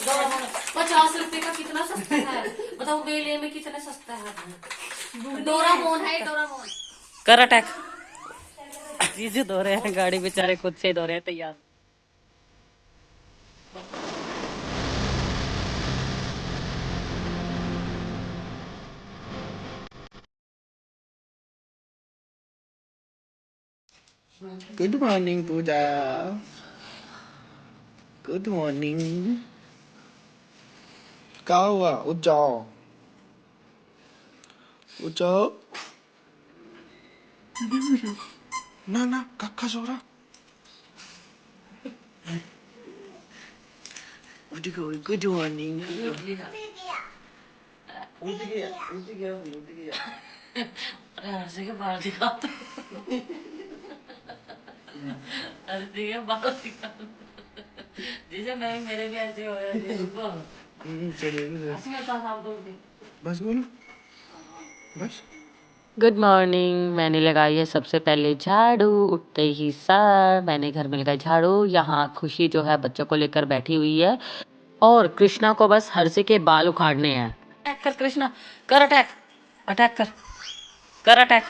डोरामोन 50 रुपए का कितना सस्ता है, बताओ मेले में कितना सस्ता है। डोरामोन है, डोरामोन। कर अटैक। जीजू धो रहे हैं गाड़ी, बेचारे खुद से धो रहे हैं तैयार। Good morning, Pooja. Good morning. क्या हुआ? उठ जाओ, उठ जाओ। ना ना, कक्का सो रहा। उठ गया, गुड मॉर्निंग। उठ गया, उठ गया, उठ गया। अरे हर्षी के बाल दिखा दो, हर्षी के बाल दिखा दो। जैसे मैं मेरे भी ऐसे हो रहे थे उनको। चलिए हर्षी मेरे पास आप दो दे। बस बोलो, बस। Good morning. मैंने लगाई है सबसे पहले झाड़ू, उठते ही सार मैंने घर में लगाई झाड़ू। यहाँ खुशी जो है बच्चों को लेकर बैठी हुई है और कृष्णा को बस हर्षी के बाल उखाड़ने हैं। अटैक कर कृष्णा, कर अटैक, अटैक कर अटैक।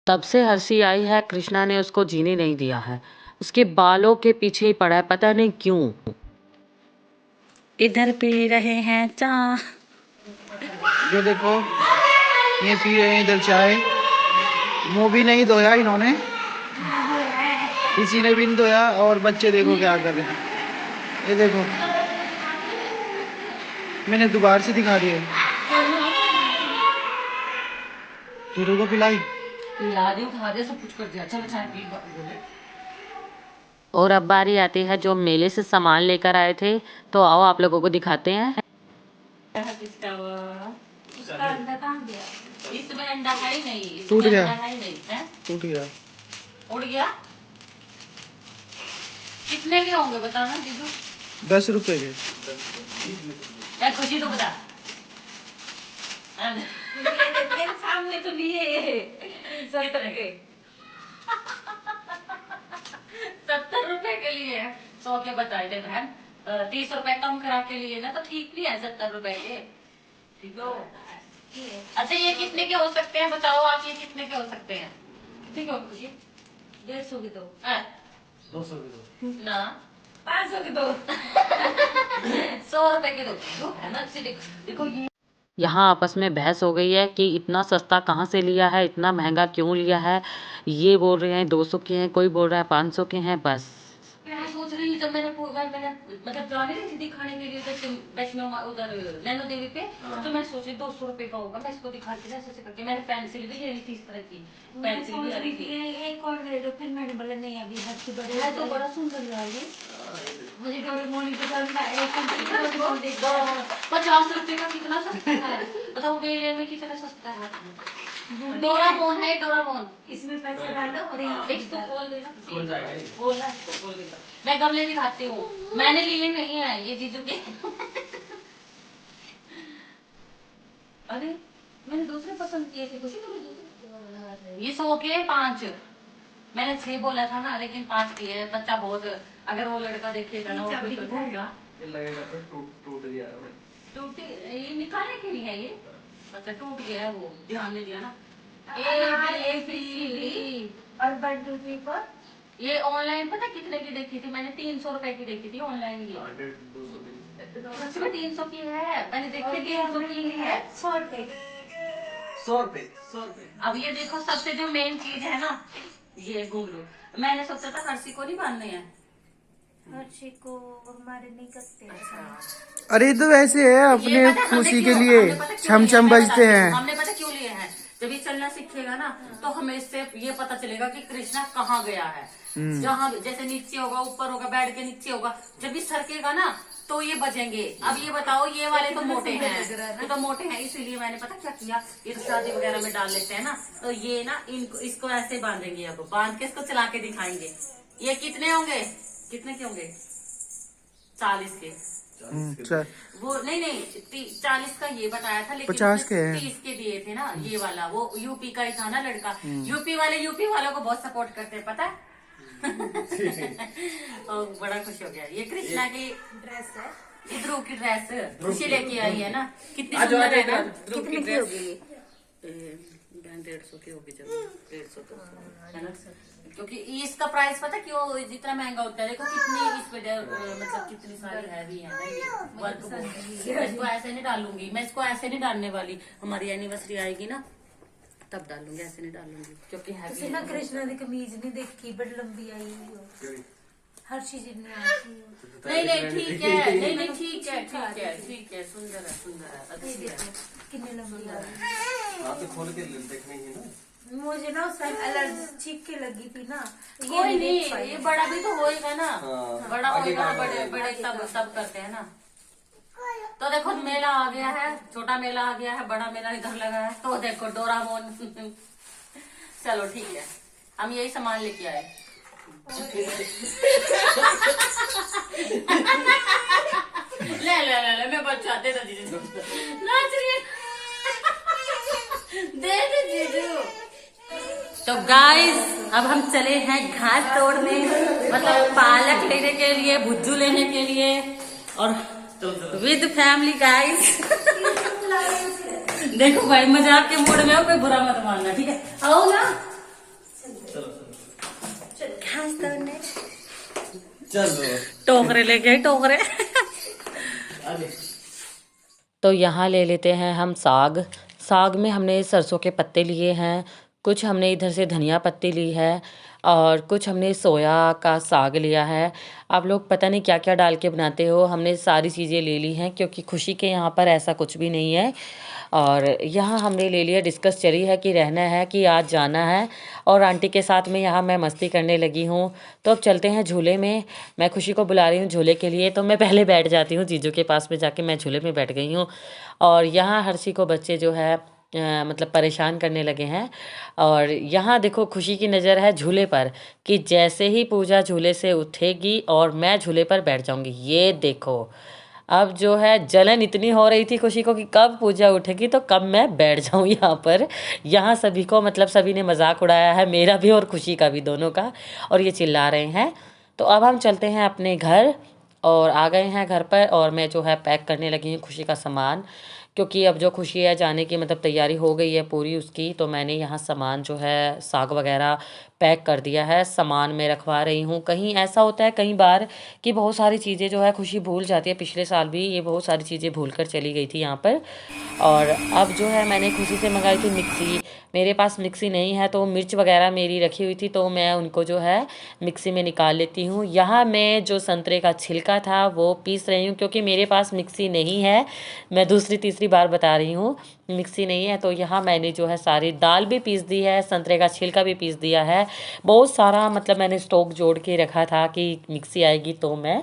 तब से हर्षी आई है, कृष्णा ने उसको जीने नहीं दिया है, उसके बालों के पीछे ही पड़ा है, पता नहीं क्यों। इधर पी रहे हैं चाय। ये देखो, ये पी रहे हैं इधर चाय। मुंह भी नहीं धोया इन्होंने, किसी ने भी नहीं धोया। और बच्चे देखो क्या कर रहे हैं, ये देखो। मैंने दोबारा से दिखा दिया। हीरो को पिलाई, उठा दे, सब कुछ कर दिया। चलो चाय पी। और अब बारी आती है जो मेले से सामान लेकर आए थे, तो आओ आप लोगों को दिखाते हैं। इसमें अंडा है ही नहीं, टूट गया, है ही नहीं है? टूट गया, उड़ गया। कितने के होंगे बताना दीदू? 10 रुपए के। क्या खुशी तो बता। मेरे सामने तो लिए 70 के। 70 रुपए के लिए 100 के बताए थे बहन। 30 रुपए कम करा के लिए ना, तो ठीक भी है 70 रुपए के। ठीक हो? अच्छा ये कितने के हो सकते हैं बताओ आप, ये कितने के हो सकते हैं? कितने के हो खुशी? 150 के दो। 200 के दो ना, 500 के दो। 100 रुपए के दो है ना। देखो ये यहाँ आपस में बहस हो गई है कि इतना सस्ता कहाँ से लिया है, इतना महंगा क्यों लिया है। ये बोल रहे हैं 200 के हैं, कोई बोल रहा है 500 के हैं। बस मैं सोच रही थी, जब मैंने मतलब जाने रही थी दिखाने के लिए उधर वैष्णो उधर नैनो देवी पे, तो मैं सोची 200 रुपए का होगा। मैं इसको दिखाती थी ऐसे करके। मैंने पेंसिल भी ले ली थी इस तरह की, पेंसिल भी ले ली थी। एक और ले लो, फिर मैंने बोला नहीं अभी हद बड़े है तो बड़ा सुंदर लगा ये। मुझे डोरेमोन पसंद है। 50 रुपए का कितना सस्ता है, बताओ मेले में कितना सस्ता है। डोरामोन है, डोरामोन। इसमें पैसे डालो और इसको खोल देना, खोलना इसको, खोल देना। मैं गमले भी खाती हूँ, मैंने लिए नहीं है ये जीजू के। अरे मैंने दूसरे पसंद किए थे, खुशी तो ये 100 के 5। मैंने 6 बोला था ना, लेकिन 5 किए। बच्चा बहुत, अगर वो लड़का देखेगा ना वो लगेगा तो टूट गया। टूट ये निकालने के लिए है ये, मतलब टूट गया है वो, ध्यान नहीं दिया ना। ABCD और 1 2 3 4। ये ऑनलाइन पता कितने की देखी थी मैंने? 300 रुपए की देखी थी ऑनलाइन। ये सच में 300 की है, मैंने देखी 300 की है। 100 रुपए, 100 रुपए, 100 रुपए। अब ये देखो सबसे जो मेन चीज है ना, ये घुंघरू मैंने सोचा था हर्षी को नहीं बांधने हैं। हर्षी को हमारे नहीं करते। अरे तो वैसे है, अपने खुशी के लिए छम छम बजते हैं। हमने पता क्यों लिए हैं? जब ये चलना सीखेगा ना, तो हमें इससे ये पता चलेगा कि कृष्णा कहाँ गया है। जहाँ जैसे नीचे होगा, ऊपर होगा, बेड के नीचे होगा, जब ये सरकेगा ना तो ये बजेंगे। अब ये बताओ, ये वाले तो मोटे हैं, ये तो मोटे हैं, इसीलिए मैंने पता क्या किया, ये तो शादी वगैरह में डाल लेते हैं ना, तो ये ना इनको इसको ऐसे बांधेंगे। अब बांध के इसको चला के दिखाएंगे। ये कितने होंगे, कितने के होंगे? 40 के। वो नहीं 40 का ये बताया था, लेकिन 50 के 30 के दिए थे ना। ये वाला वो यूपी का ही था ना लड़का। यूपी वाले यूपी वालों को बहुत सपोर्ट करते हैं पता है। और बड़ा खुश हो गया। ये कृष्णा की ड्रेस है, ये ध्रुव की ड्रेस खुशी लेके आई है ना। कितनी सुंदर है ना ध्रुव की ड्रेस। 150 की होगी, चलो 150 तो है ना, क्योंकि इसका प्राइस पता क्यों जितना महंगा होता है। देखो कितनी इस पे मतलब कितनी सारी हैवी है ना ये वर्क। मैं इसको ऐसे नहीं डालूंगी, मैं इसको ऐसे नहीं डालने वाली। हमारी एनिवर्सरी आएगी ना तब डालूंगी, ऐसे नहीं डालूंगी क्योंकि हैवी है। ना कृष्णा की कमीज नहीं देखी, बड़ी लंबी आई हो, हर चीज इतनी आती है। नहीं नहीं ठीक है, नहीं नहीं ठीक है, ठीक है, ठीक है, सुंदर है, सुंदर है, अच्छी है। कितनी लंबी आई। आप तो खोल के देखना ही है ना। मुझे ना उस टाइम एलर्जी छींक के लगी थी ना। कोई नहीं, ये बड़ा भी तो होएगा ना। हाँ, बड़ा होएगा, बड़े बड़े तब करते हैं ना। तो देखो मेला आ गया है, छोटा मेला आ गया है, बड़ा मेला इधर लगा है। तो देखो डोरामोन। चलो ठीक है, हम यही सामान लेके आए। ले ले ले ले, मैं बच्चा दे दो जीजू, नाच रही है। दे दे जीजू। तो गाइस अब हम चले हैं घास तोड़ने, मतलब पालक लेने के लिए, भुज्जू लेने के लिए, और विद फैमिली गाइस। देखो भाई मजाक के मूड में हो, कोई बुरा मत मानना, ठीक है? आओ ना घास तोड़ने। चलो टोकरे लेके आए, टोकरे। तो यहाँ ले लेते हैं हम साग। साग में हमने सरसों के पत्ते लिए हैं, कुछ हमने इधर से धनिया पत्ती ली है, और कुछ हमने सोया का साग लिया है। आप लोग पता नहीं क्या क्या डाल के बनाते हो, हमने सारी चीज़ें ले ली हैं क्योंकि खुशी के यहाँ पर ऐसा कुछ भी नहीं है। और यहाँ हमने ले लिया, डिस्कस चली है कि रहना है कि आज जाना है। और आंटी के साथ में यहाँ मैं मस्ती करने लगी हूँ। तो अब चलते हैं झूले में। मैं खुशी को बुला रही हूँ झूले के लिए, तो मैं पहले बैठ जाती हूँ जीजू के पास में जाके, मैं झूले में बैठ गई हूँ। और यहाँ हर्षी को बच्चे जो है मतलब परेशान करने लगे हैं। और यहाँ देखो खुशी की नज़र है झूले पर कि जैसे ही पूजा झूले से उठेगी और मैं झूले पर बैठ जाऊँगी। ये देखो अब जो है जलन इतनी हो रही थी खुशी को कि कब पूजा उठेगी तो कब मैं बैठ जाऊँ यहाँ पर। यहाँ सभी को मतलब सभी ने मजाक उड़ाया है, मेरा भी और खुशी का भी, दोनों का, और ये चिल्ला रहे हैं। तो अब हम चलते हैं अपने घर, और आ गए हैं घर पर, और मैं जो है पैक करने लगी हूँ खुशी का सामान, क्योंकि अब जो खुशी है जाने की मतलब तैयारी हो गई है पूरी उसकी। तो मैंने यहाँ सामान जो है साग वगैरह पैक कर दिया है, सामान में रखवा रही हूँ। कहीं ऐसा होता है कई बार कि बहुत सारी चीज़ें जो है खुशी भूल जाती है। पिछले साल भी ये बहुत सारी चीज़ें भूल कर चली गई थी यहाँ पर। और अब जो है मैंने खुशी से मंगाई थी मिक्सी। मेरे पास मिक्सी नहीं है, तो मिर्च वगैरह मेरी रखी हुई थी, तो मैं उनको जो है मिक्सी में निकाल लेती हूँ। यहाँ मैं जो संतरे का छिलका था वो पीस रही हूँ, क्योंकि मेरे पास मिक्सी नहीं है। मैं दूसरी तीसरी बार बता रही हूँ, मिक्सी नहीं है। तो यहाँ मैंने जो है सारी दाल भी पीस दी है, संतरे का छिलका भी पीस दिया है। बहुत सारा मतलब मैंने स्टॉक जोड़ के रखा था कि मिक्सी आएगी तो मैं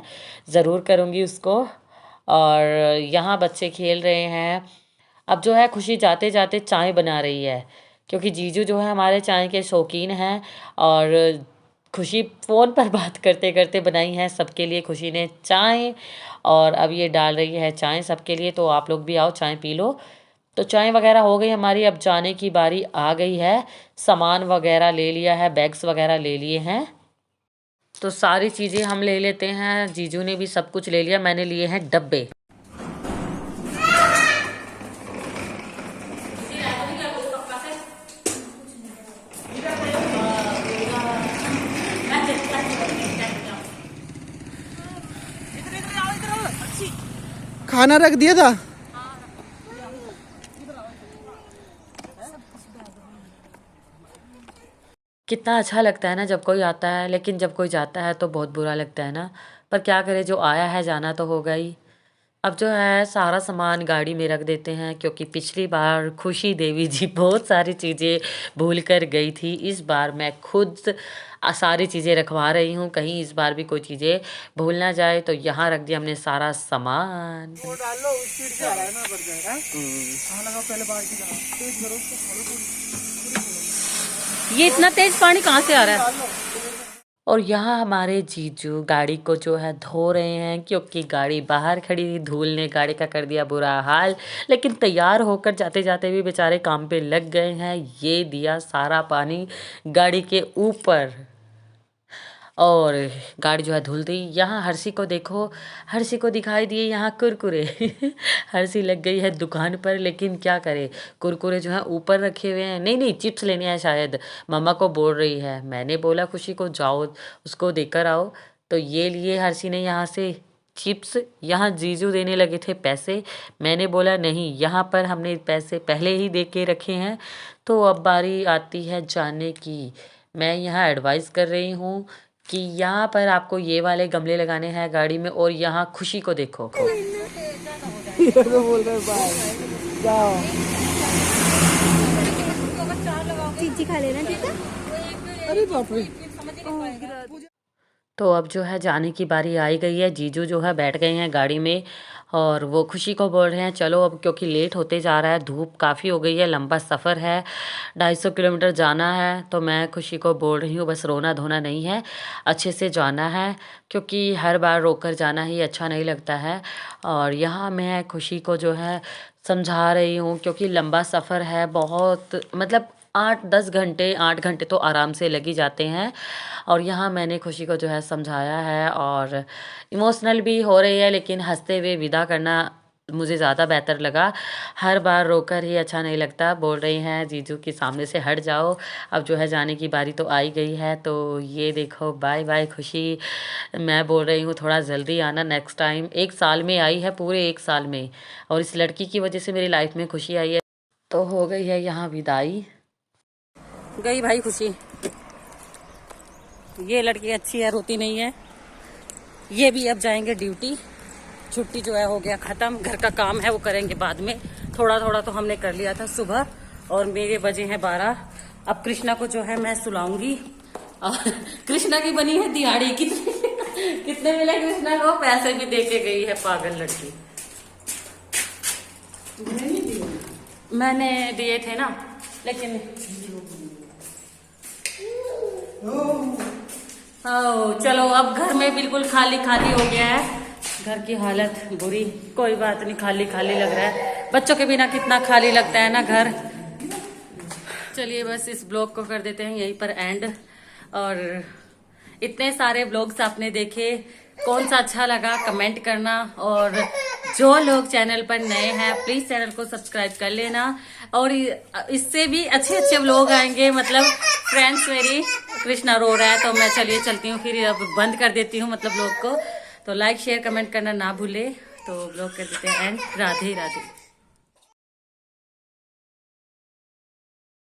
ज़रूर करूँगी उसको। और यहाँ बच्चे खेल रहे हैं। अब जो है खुशी जाते जाते चाय बना रही है, क्योंकि जीजू जो है हमारे चाय के शौकीन हैं। और खुशी फ़ोन पर बात करते करते बनाई है सबके लिए खुशी ने चाय, और अब ये डाल रही है चाय सबके लिए। तो आप लोग भी आओ चाय पी लो। तो चाय वगैरह हो गई हमारी, अब जाने की बारी आ गई है। सामान वगैरह ले लिया है, बैग्स वगैरह ले लिए हैं, तो सारी चीज़ें हम ले लेते हैं। जीजू ने भी सब कुछ ले लिया, मैंने लिए हैं डब्बे। खाना रख दिया था। कितना अच्छा लगता है ना जब कोई आता है, लेकिन जब कोई जाता है तो बहुत बुरा लगता है ना। पर क्या करें, जो आया है जाना तो होगा ही। अब जो है सारा सामान गाड़ी में रख देते हैं, क्योंकि पिछली बार खुशी देवी जी बहुत सारी चीज़ें भूल कर गई थी। इस बार मैं खुद सारी चीज़ें रखवा रही हूँ, कहीं इस बार भी कोई चीज़ें भूल ना जाए। तो यहाँ रख दिया हमने सारा सामान। डाल लो, स्पीड से आ रहा है ना, बढ़ जाएगा। हाँ लगाओ, पहले बाल्टी लगाओ, तेज करो उसको, खोलो पूरी। ये इतना तेज पानी कहाँ से आ रहा है? और यहाँ हमारे जीजू गाड़ी को जो है धो रहे हैं, क्योंकि गाड़ी बाहर खड़ी थी, धूल ने गाड़ी का कर दिया बुरा हाल। लेकिन तैयार होकर जाते जाते भी बेचारे काम पे लग गए हैं। ये दिया सारा पानी गाड़ी के ऊपर। और गाड़ी जो है धुल दी। यहाँ हर्षी को देखो, हर्षी को दिखाई दिए यहाँ कुरकुरे। हर्षी लग गई है दुकान पर, लेकिन क्या करे, कुरकुरे जो है ऊपर रखे हुए हैं। नहीं नहीं, चिप्स लेने हैं शायद, मम्मा को बोल रही है। मैंने बोला खुशी को जाओ उसको देकर आओ, तो ये लिए हर्षी ने यहाँ से चिप्स। यहाँ जीजू देने लगे थे पैसे, मैंने बोला नहीं, यहाँ पर हमने पैसे पहले ही दे के रखे हैं, तो अब बारी आती है जाने की। मैं यहाँ एडवाइस कर रही हूँ कि यहाँ पर आपको ये वाले गमले लगाने हैं गाड़ी में। और यहाँ खुशी को देखो, ये तो बोल रहे बाय जाओ। चीची खा लेना, ठीक है। अरे बाप रे। तो अब जो है जाने की बारी आई गई है। जीजू जो है बैठ गए हैं गाड़ी में और वो खुशी को बोल रहे हैं चलो अब, क्योंकि लेट होते जा रहा है, धूप काफ़ी हो गई है, लंबा सफ़र है, 250 किलोमीटर जाना है। तो मैं खुशी को बोल रही हूँ बस रोना धोना नहीं है, अच्छे से जाना है, क्योंकि हर बार रोकर जाना ही अच्छा नहीं लगता है। और यहाँ मैं खुशी को जो है समझा रही हूँ, क्योंकि लंबा सफ़र है बहुत, मतलब 8 घंटे तो आराम से लग ही जाते हैं। और यहाँ मैंने खुशी को जो है समझाया है और इमोशनल भी हो रही है, लेकिन हंसते हुए विदा करना मुझे ज़्यादा बेहतर लगा। हर बार रोकर ही अच्छा नहीं लगता। बोल रही हैं जीजू के सामने से हट जाओ, अब जो है जाने की बारी तो आई गई है। तो ये देखो, बाय बाय खुशी। मैं बोल रही हूँ थोड़ा जल्दी आना नेक्स्ट टाइम। 1 साल में आई है, पूरे 1 साल में, और इस लड़की की वजह से मेरी लाइफ में खुशी आई है। तो हो गई है यहाँ विदाई। गई भाई खुशी। ये लड़की अच्छी है, रोती नहीं है। ये भी अब जाएंगे ड्यूटी, छुट्टी जो है हो गया ख़त्म। घर का काम है वो करेंगे बाद में, थोड़ा थोड़ा तो हमने कर लिया था सुबह। और मेरे बजे हैं 12। अब कृष्णा को जो है मैं सुलाऊंगी। और कृष्णा की बनी है दिहाड़ी। कितने मिले कृष्णा को? पैसे भी दे के गई है पागल लड़की। मैंने दिए थे ना, लेकिन चलो अब घर में बिल्कुल खाली खाली हो गया है, घर की हालत बुरी। कोई बात नहीं, खाली खाली लग रहा है, बच्चों के बिना कितना खाली लगता है ना घर। चलिए बस इस ब्लॉग को कर देते हैं यहीं पर एंड। और इतने सारे ब्लॉग्स आपने देखे, कौन सा अच्छा लगा कमेंट करना। और जो लोग चैनल पर नए हैं प्लीज चैनल को सब्सक्राइब कर लेना। और इससे भी अच्छे अच्छे ब्लॉग आएंगे। मतलब फ्रेंड्स, मेरी कृष्णा रो रहा है तो मैं चलिए चलती हूँ, फिर अब बंद कर देती हूँ मतलब ब्लॉग को। तो लाइक शेयर कमेंट करना ना भूले। तो ब्लॉग कर देते हैं एंड। राधे राधे।